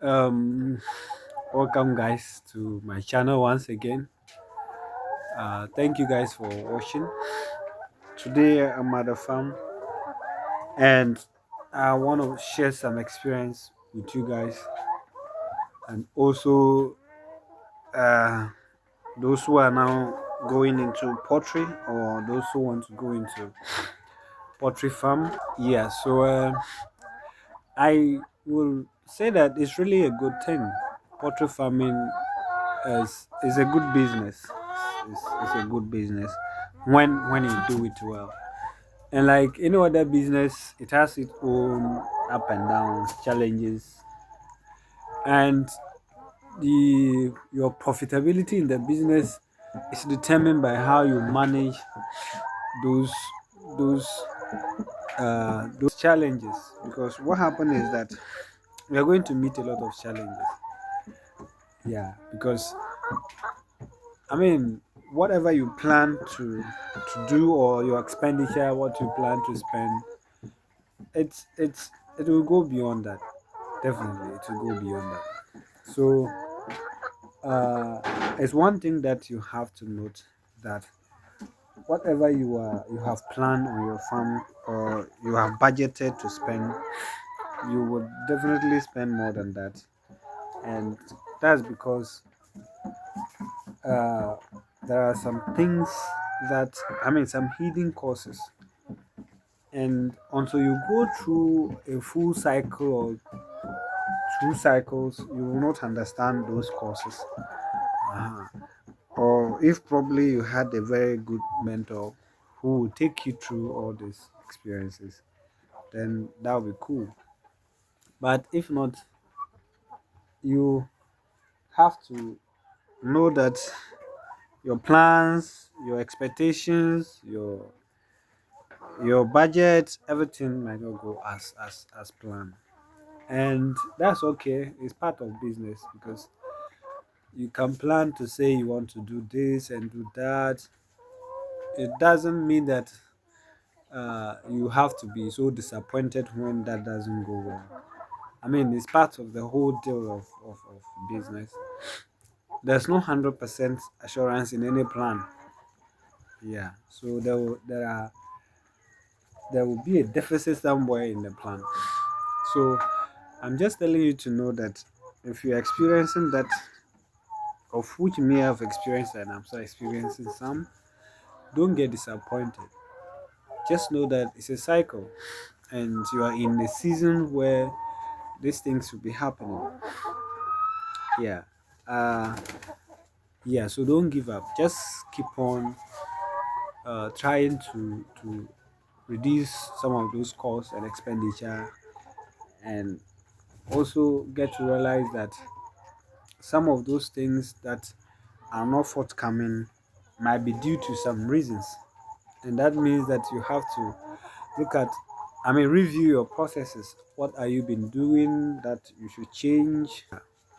Um, Welcome, guys, to my channel once again. Thank you guys for watching. Today I'm at the farm and I want to share some experience with you guys, and also uh, those who are now going into poultry or those who want to go into poultry farm. Yeah, so I will say that it's really a good thing. Poultry farming is a good business. It's a good business when you do it well. And like any other business, it has its own up and downs, challenges, and the your profitability in the business is determined by how you manage those those challenges. Because what happens is that we are going to meet a lot of challenges. Yeah, because I mean, whatever you plan to do or your expenditure, what you plan to spend, it will go beyond that. Definitely, it will go beyond that. So, it's one thing that you have to note that whatever you have planned on your farm or you have budgeted to spend, you would definitely spend more than that, and that's because uh, there are some things that some hidden causes, and until you go through a full cycle or two cycles, you will not understand those causes. Uh-huh. Or if probably you had a very good mentor who will take you through all these experiences, then that would be cool. But if not, you have to know that your plans, your expectations, your budget, everything might not go as planned. And that's okay. It's part of business because you can plan to say you want to do this and do that. It doesn't mean that you have to be so disappointed when that doesn't go well. I mean, it's part of the whole deal of business. There's no 100% assurance in any plan. Yeah, so there will be a deficit somewhere in the plan. So I'm just telling you to know that if you're experiencing that, of which you may have experienced and I'm still experiencing some, don't get disappointed. Just know that it's a cycle and you are in a season where these things will be happening. Yeah. Uh, yeah, so don't give up. Just keep on trying to reduce some of those costs and expenditure, and also get to realize that some of those things that are not forthcoming might be due to some reasons. And that means that you have to look at, review your processes. What are you been doing that you should change?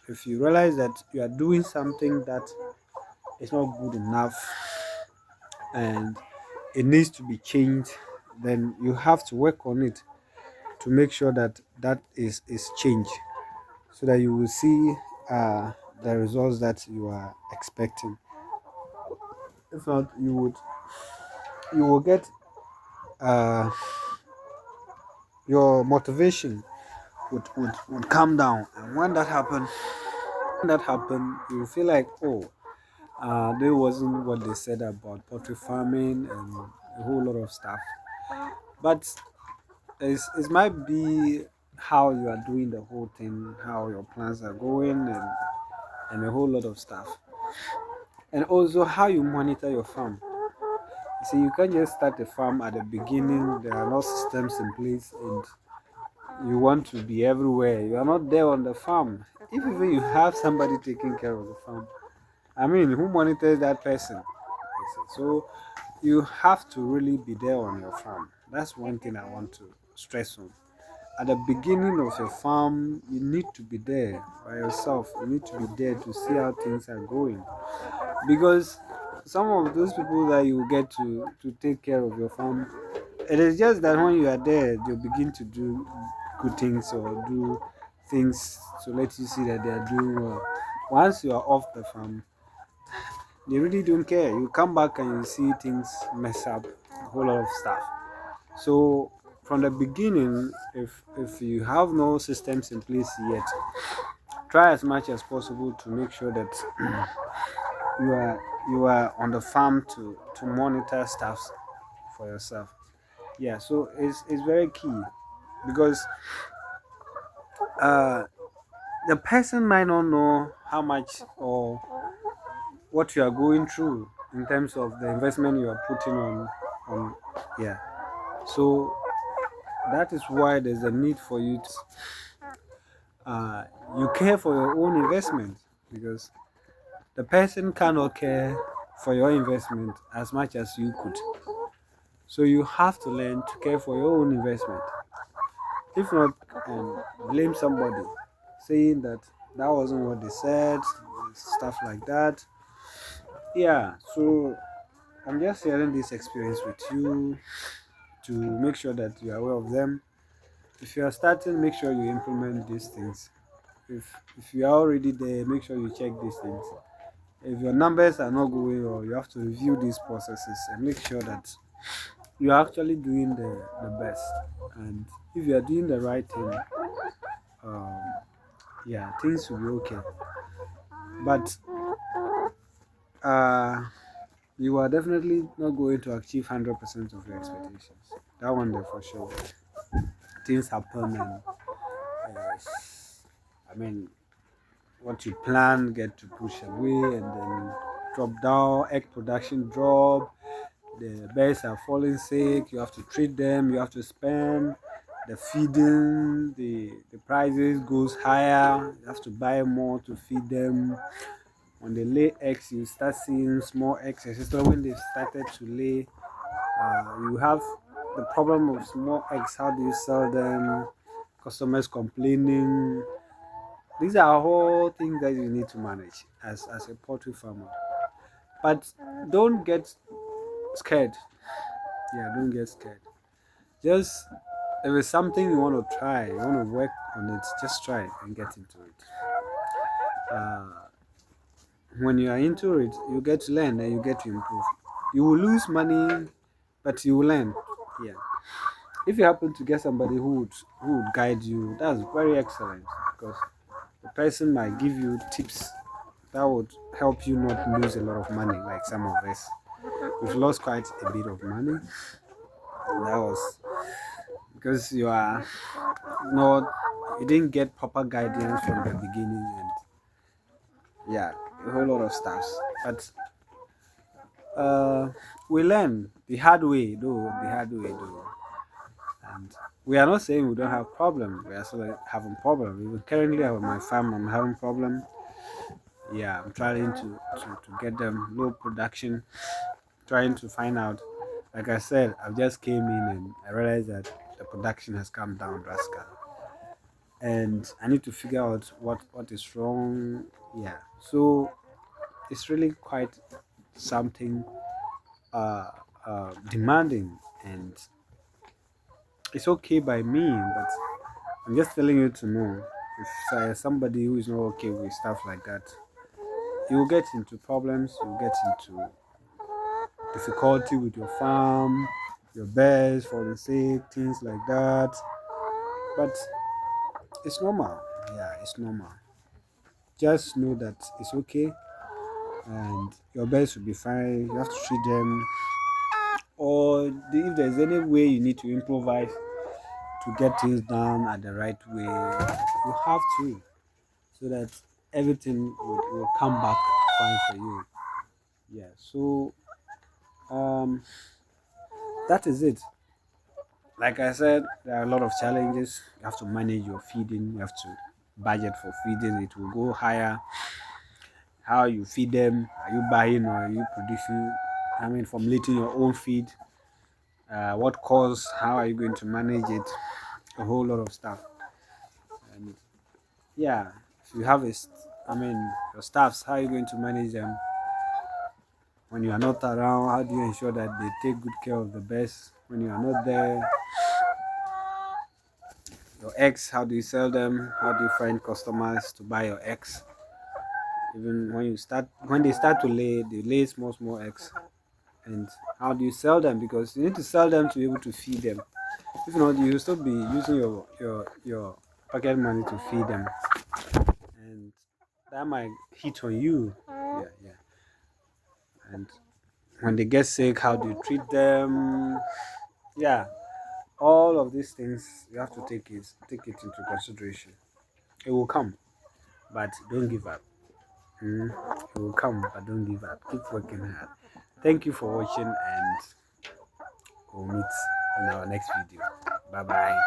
If you realize that you are doing something that is not good enough and it needs to be changed, then you have to work on it to make sure that that is changed, so that you will see the results that you are expecting. If not, you will get uh, your motivation would come down, and when that happen, you feel like, oh, there wasn't what they said about poultry farming and a whole lot of stuff. But it might be how you are doing the whole thing, how your plans are going, and a whole lot of stuff. And also how you monitor your farm. You see, you can't just start a farm at the beginning, there are no systems in place, and you want to be everywhere. You are not there on the farm. If even you have somebody taking care of the farm, who monitors that person? You see. So you have to really be there on your farm. That's one thing I want to stress on. At the beginning of your farm, you need to be there by yourself. You need to be there to see how things are going. Because some of those people that you get to take care of your farm, it is just that when you are there, they'll begin to do good things or do things to let you see that they are doing well. Once you are off the farm, they really don't care. You come back and you see things mess up, a whole lot of stuff. So from the beginning, if you have no systems in place yet, try as much as possible to make sure that you are you are on the farm to monitor stuff for yourself. Yeah, so it's very key because uh the person might not know how much or what you are going through in terms of the investment you are putting on. Yeah, so that is why there's a need for you to uh, you care for your own investment, because the person cannot care for your investment as much as you could. So you have to learn to care for your own investment. If not, blame somebody, saying that that wasn't what they said, stuff like that. Yeah, so I'm just sharing this experience with you to make sure that you are aware of them. If you are starting, make sure you implement these things. If you are already there, make sure you check these things. If your numbers are not going well, you have to review these processes and make sure that you are actually doing the best. And if you are doing the right thing, um, yeah, things will be okay. But uh, you are definitely not going to achieve 100% of your expectations. That one there for sure. Things happen, and uh, I mean, what you plan get to push away and then drop down, egg production drop, the birds are falling sick, you have to treat them, you have to spend, the feeding, the prices goes higher, you have to buy more to feed them. When they lay eggs, you start seeing small eggs, especially when they started to lay. You have the problem of small eggs. How do you sell them? Customers complaining. These are all things that you need to manage as a poultry farmer. But don't get scared. Yeah, don't get scared. Just if it's something you want to try, you want to work on it, just try and get into it. Uh, when you are into it, you get to learn and you get to improve. You will lose money, but you will learn. Yeah. If you happen to get somebody who would guide you, that's very excellent, because the person might give you tips that would help you not lose a lot of money like some of us. We've lost quite a bit of money. That was because not you didn't get proper guidance from the beginning, and yeah, a whole lot of stuff. But uh, we learn the hard way though. And we are not saying we don't have problem. We are still having problem. Even currently on my farm, I'm having problem. Yeah, I'm trying to get them low production, trying to find out. Like I said, I just came in and I realized that the production has come down drastically, and I need to figure out what is wrong. Yeah, so it's really quite something uh, demanding, and it's okay by me, but I'm just telling you to know if somebody who is not okay with stuff like that, you will get into problems, you will get into difficulty with your farm, your birds falling sick, things like that. But it's normal. Yeah, it's normal. Just know that it's okay and your birds will be fine. You have to treat them, or if there's any way you need to improvise to get things done at the right way, you have to, so that everything will come back fine for you. Yeah, so um, that is it. Like I said, there are a lot of challenges. You have to manage your feeding, you have to budget for feeding, it will go higher. How you feed them, are you buying or are you producing? I mean, formulating your own feed. What costs? How are you going to manage it? A whole lot of stuff. And yeah, if you have I mean, your staffs, how are you going to manage them when you are not around? How do you ensure that they take good care of the best when you are not there? Your eggs, how do you sell them? How do you find customers to buy your eggs? Even when they start to lay, they lay small eggs. And how do you sell them? Because you need to sell them to be able to feed them. If not, you will still be using your pocket money to feed them, and that might hit on you. Yeah, yeah. And when they get sick, how do you treat them? Yeah, all of these things you have to take it into consideration. It will come, but don't give up. It will come, but don't give up. Keep working hard. Thank you for watching, and we'll meet in our next video. Bye bye.